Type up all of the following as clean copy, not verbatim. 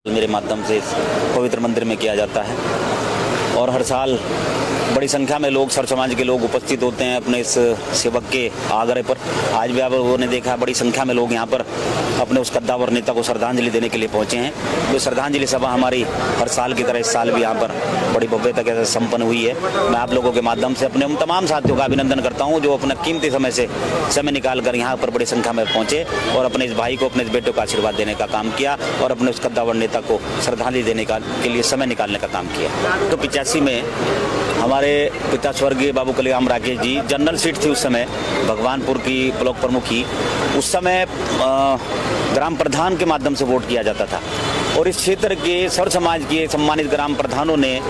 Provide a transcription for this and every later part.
मेरे माध्यम से इस पवित्र मंदिर में किया जाता है और हर साल बड़ी संख्या में लोग सर समाज के लोग उपस्थित होते हैं अपने इस सेवक के आग्रह पर। आज भी आप लोगों ने देखा बड़ी संख्या में लोग यहाँ पर अपने उस कद्दावर नेता को श्रद्धांजलि देने के लिए पहुंचे हैं। जो श्रद्धांजलि सभा हमारी हर साल की तरह इस साल भी यहाँ पर बड़ी भव्यता के साथ संपन्न हुई है। मैं आप लोगों के माध्यम से अपने उन तमाम साथियों का अभिनंदन करता हूँ जो अपना कीमती समय निकाल कर यहाँ पर बड़ी संख्या में पहुंचे और अपने इस भाई को, अपने इस बेटे को आशीर्वाद देने का काम किया और अपने उस कद्दावर नेता को श्रद्धांजलि देने के लिए समय निकालने का काम किया। तो 85 में हमारे पिता स्वर्गीय बाबू कल्याण राकेश जी, जनरल सीट थी उस समय भगवानपुर की ब्लॉक प्रमुख की। उस समय ग्राम प्रधान के माध्यम से वोट किया जाता था और इस क्षेत्र के सर्व समाज के सम्मानित ग्राम प्रधानों ने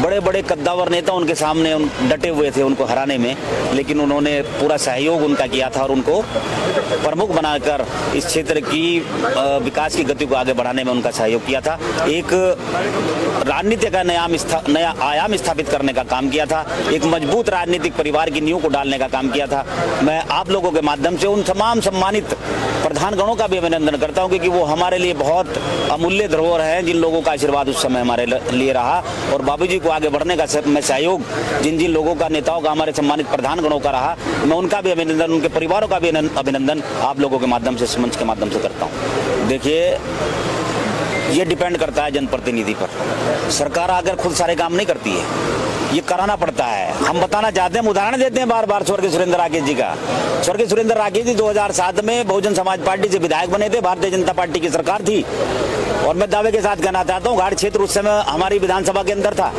बड़े बड़े कद्दावर नेता उनके सामने डटे हुए थे उनको हराने में, लेकिन उन्होंने पूरा सहयोग उनका किया था और उनको प्रमुख बनाकर इस क्षेत्र की विकास की गति को आगे बढ़ाने में उनका सहयोग किया था। एक राजनीति का नया आयाम स्थापित करने का काम किया था। एक मजबूत राजनीतिक परिवार की नींव को डालने का काम किया था। मैं आप लोगों के माध्यम से उन तमाम सम्मानित प्रधानगणों का भी अभिनंदन करता हूं क्योंकि वो हमारे लिए बहुत अमूल्य धरोहर है, जिन लोगों का आशीर्वाद उस समय हमारे लिए रहा और बाबूजी को आगे बढ़ने का में सहयोग जिन जिन लोगों का, नेताओं का, हमारे सम्मानित प्रधानगणों का रहा, मैं उनका भी अभिनंदन, उनके परिवारों का भी अभिनंदन आप लोगों के माध्यम से, इस मंच के माध्यम से करता हूँ। देखिए, ये डिपेंड करता है जनप्रतिनिधि पर। सरकार आकर खुद सारे काम नहीं करती है, ये कराना पड़ता है। हम बताना चाहते हैं, उदाहरण देते हैं बार बार स्वर्गीय सुरेंद्र राकेश जी का। स्वर्गीय सुरेंद्र राकेश जी 2007 में बहुजन समाज पार्टी से विधायक बने थे, भारतीय जनता पार्टी की सरकार थी और मैं दावे के साथ कहना चाहता हूँ घाट क्षेत्र उस समय हमारी विधानसभा के अंदर था।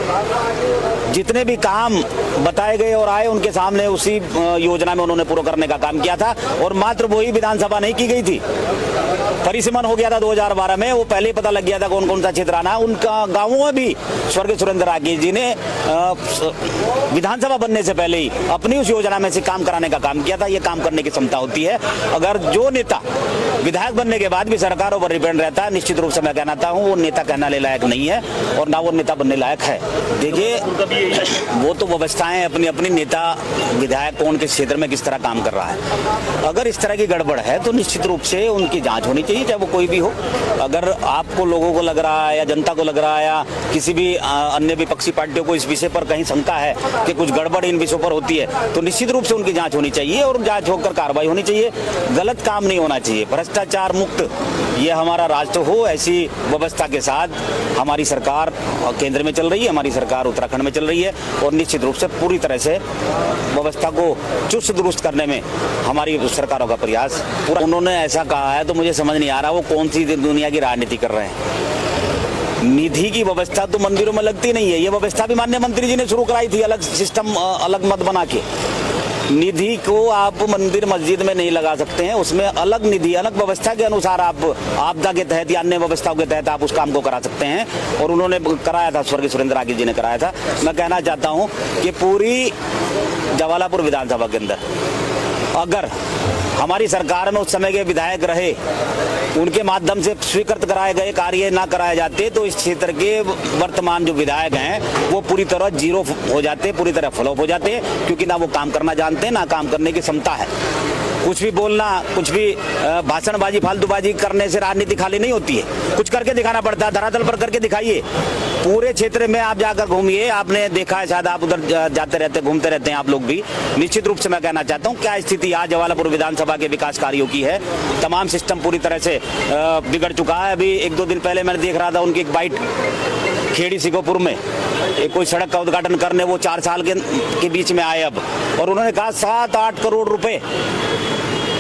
जितने भी काम बताए गए और आए उनके सामने उसी योजना में उन्होंने पूरा करने का काम किया था और मात्र वही विधानसभा नहीं की गई थी, परिसीमन हो गया था 2012 में। वो पहले ही पता लग गया था कौन कौन सा क्षेत्र आना। उनका गांवों में भी स्वर्गीय सुरेंद्र राकेश जी ने विधानसभा बनने से पहले ही अपनी उस योजना में से काम कराने का काम किया था। ये काम करने की क्षमता होती है। अगर जो नेता विधायक बनने के बाद भी सरकारों पर डिपेंड रहता है, निश्चित रूप से मैं कहना हूँ वो नेता कहने लायक नहीं है और ना वो नेता बनने लायक है। देखिए, वो तो व्यवस्थाएं अपनी अपनी नेता विधायक कौन किस क्षेत्र में किस तरह काम कर रहा है। अगर इस तरह की गड़बड़ है तो निश्चित रूप से उनकी जांच होनी चाहिए, चाहे वो कोई भी हो। अगर आपको, लोगों को लग रहा है या जनता को लग रहा है या किसी भी अन्य विपक्षी पार्टियों को इस विषय पर कहीं शंका है कि कुछ गड़बड़ इन विषयों पर होती है, तो निश्चित रूप से उनकी जांच होनी चाहिए और जांच होकर कार्रवाई होनी चाहिए। गलत काम नहीं होना चाहिए। भ्रष्टाचार मुक्त ये हमारा राष्ट्र हो, ऐसी व्यवस्था के साथ हमारी सरकार केंद्र में चल रही है, हमारी सरकार उत्तराखंड में चल रही है और निश्चित रूप से पूरी तरह से व्यवस्था को चुस्त दुरुस्त करने में हमारी सरकारों का प्रयास पूरा। उन्होंने ऐसा कहा है तो मुझे समझ नहीं आ रहा वो कौन सी दुनिया की राजनीति कर रहे हैं। निधि की व्यवस्था तो मंदिरों में लगती नहीं है, ये व्यवस्था भी माननीय मंत्री जी ने शुरू कराई थी, अलग सिस्टम, अलग मत बना के। निधि को आप मंदिर मस्जिद में नहीं लगा सकते हैं, उसमें अलग निधि, अलग व्यवस्था के अनुसार आप आपदा के तहत या अन्य व्यवस्थाओं के तहत आप उस काम को करा सकते हैं और उन्होंने कराया था, स्वर्गीय सुरेंद्र राकेश जी ने कराया था। मैं कहना चाहता हूं कि पूरी जवालापुर विधानसभा के अंदर अगर हमारी सरकार में उस समय के विधायक रहे, उनके माध्यम से स्वीकृत कराए गए कार्य ना कराए जाते तो इस क्षेत्र के वर्तमान जो विधायक हैं वो पूरी तरह जीरो हो जाते, पूरी तरह फ्लॉप हो जाते, क्योंकि ना वो काम करना जानते हैं, ना काम करने की क्षमता है। कुछ भी बोलना, कुछ भी भाषणबाजी, फालतूबाजी करने से राजनीति खाली नहीं होती है। कुछ करके दिखाना पड़ता है, धरातल पर करके दिखाइए। पूरे क्षेत्र में आप जाकर घूमिए, आपने देखा है, शायद आप उधर जाते रहते, घूमते रहते हैं आप लोग भी। निश्चित रूप से मैं कहना चाहता हूँ क्या स्थिति आज जवालापुर विधानसभा के विकास कार्यों की है। तमाम सिस्टम पूरी तरह से बिगड़ चुका है। अभी 1-2 दिन पहले मैंने देख रहा था उनकी एक बाइट खेड़ी सिकोपुर में एक कोई सड़क का उद्घाटन करने, वो 4 साल के बीच में आए अब, और उन्होंने कहा 7-8 करोड़ रुपए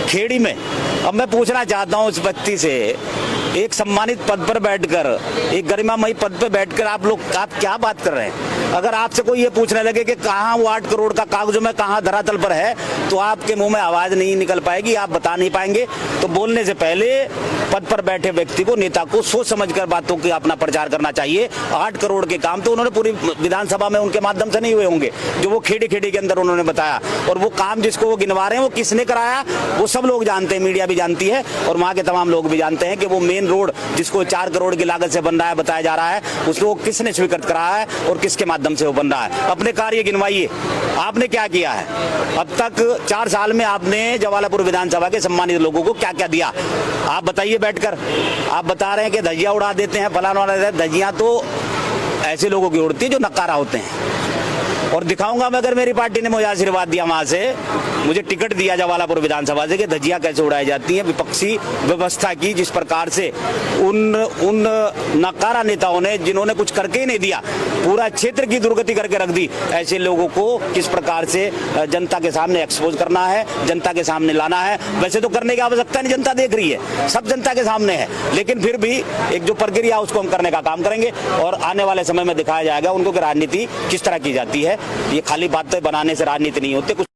खेड़ी में। अब मैं पूछना चाहता हूं उस व्यक्ति से, एक सम्मानित पद पर बैठकर, एक गरिमामयी पद पर बैठकर आप क्या बात कर रहे हैं? अगर आपसे कोई ये पूछने लगे कि कहाँ वो 8 करोड़ का कागजों में कहाँ धरातल पर है, तो आपके मुंह में आवाज नहीं निकल पाएगी, आप बता नहीं पाएंगे। तो बोलने से पहले पद पर बैठे व्यक्ति को, नेता को सोच समझकर बातों की अपना प्रचार करना चाहिए। 8 करोड़ के काम तो उन्होंने पूरी विधानसभा में उनके माध्यम से नहीं हुए होंगे, जो वो खेड़ी के अंदर उन्होंने बताया। और वो काम जिसको वो गिनवा रहे हैं वो किसने कराया वो सब लोग जानते हैं, मीडिया भी जानती है और वहाँ के तमाम लोग भी जानते हैं कि वो मेन रोड जिसको 4 करोड़ की लागत से बन रहा है, बताया जा रहा है, उसको किसने स्वीकृत कराया है और किसके माध्यम माध्यम से वो बन रहा है। अपने कार्य गिनवाइए, आपने क्या किया है अब तक 4 साल में? आपने जवालापुर विधानसभा के सम्मानित लोगों को क्या क्या दिया आप बताइए बैठकर। आप बता रहे हैं कि धज्जियां उड़ा देते हैं, फलाना उड़ा देते हैं। धज्जियां तो ऐसे लोगों की उड़ती है जो नकारा होते हैं। और दिखाऊंगा मैं, अगर मेरी पार्टी ने मुझे आशीर्वाद दिया, वहां से मुझे टिकट दिया जवालापुर विधानसभा से, कि धज्जियां कैसे उड़ाई जाती हैं विपक्षी व्यवस्था की, जिस प्रकार से उन नकारा नेताओं ने, जिन्होंने कुछ करके ही नहीं दिया, पूरा क्षेत्र की दुर्गति करके रख दी, ऐसे लोगों को किस प्रकार से जनता के सामने एक्सपोज करना है, जनता के सामने लाना है। वैसे तो करने की आवश्यकता नहीं, जनता देख रही है, सब जनता के सामने है, लेकिन फिर भी एक जो प्रक्रिया उसको हम करने का काम करेंगे और आने वाले समय में दिखाया जाएगा उनको कि राजनीति किस तरह की जाती है। ये खाली बातें बनाने से राजनीति नहीं होती। कुछ